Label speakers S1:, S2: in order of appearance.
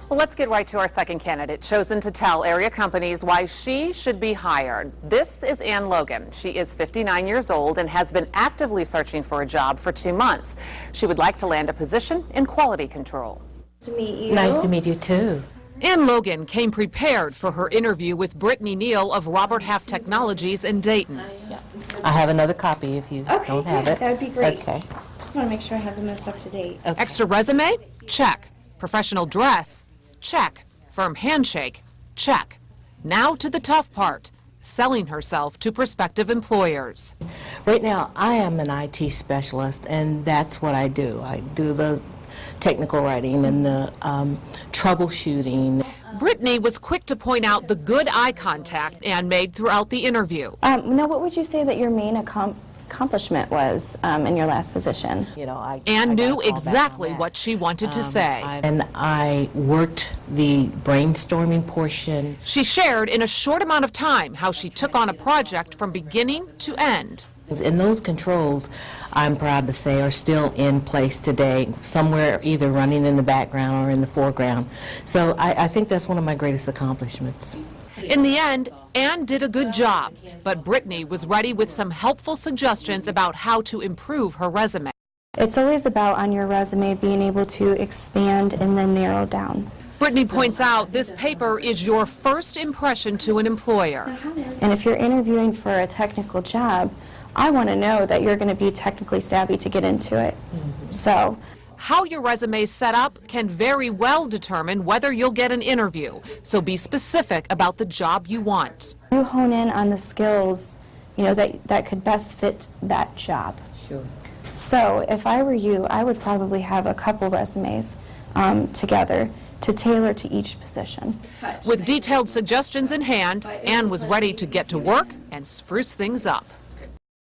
S1: Well, let's get right to our second candidate, chosen to tell area companies why she should be hired. This is Ann Logan. She is 59 years old and has been actively searching for a job for 2 months. She would like to land a position in quality control.
S2: Nice to meet you.
S3: Nice to meet you, too.
S1: Ann Logan came prepared for her interview with Brittany Neal of Robert Half Technologies in Dayton.
S3: I have another copy if you don't have it.
S2: That would be great.
S3: Okay.
S2: Just want to make sure I have the most up to date.
S3: Okay.
S1: Extra resume? Check. Professional dress? Check. Firm handshake? Check. Now to the tough part, selling herself to prospective employers.
S3: Right now, I am an IT specialist, and that's what I do. I do the technical writing and the troubleshooting.
S1: Brittany was quick to point out the good eye contact Ann made throughout the interview.
S2: Now, what would you say that your main accomplishment was in your last position?
S3: You know,
S1: Ann knew
S3: got to fall back
S1: exactly
S3: on that.
S1: what she wanted to say.
S3: And I worked the brainstorming portion.
S1: She shared in a short amount of time how she took on a project from beginning to end.
S3: And those controls, I'm proud to say, are still in place today, somewhere either running in the background or in the foreground. So I think that's one of my greatest accomplishments.
S1: In the end, Ann did a good job, but Brittany was ready with some helpful suggestions about how to improve her resume.
S2: It's always about on your resume being able to expand and then narrow down.
S1: Brittany points out this paper is your first impression to an employer.
S2: And if you're interviewing for a technical job, I want to know that you're going to be technically savvy to get into it. So,
S1: how your resume is set up can very well determine whether you'll get an interview, so be specific about the job you want.
S2: you hone in on the skills, that could best fit that job.
S3: Sure.
S2: So, if I were you, I would probably have a couple resumes together to tailor to each position.
S1: With detailed suggestions in hand, Ann was ready to get to work and spruce things up.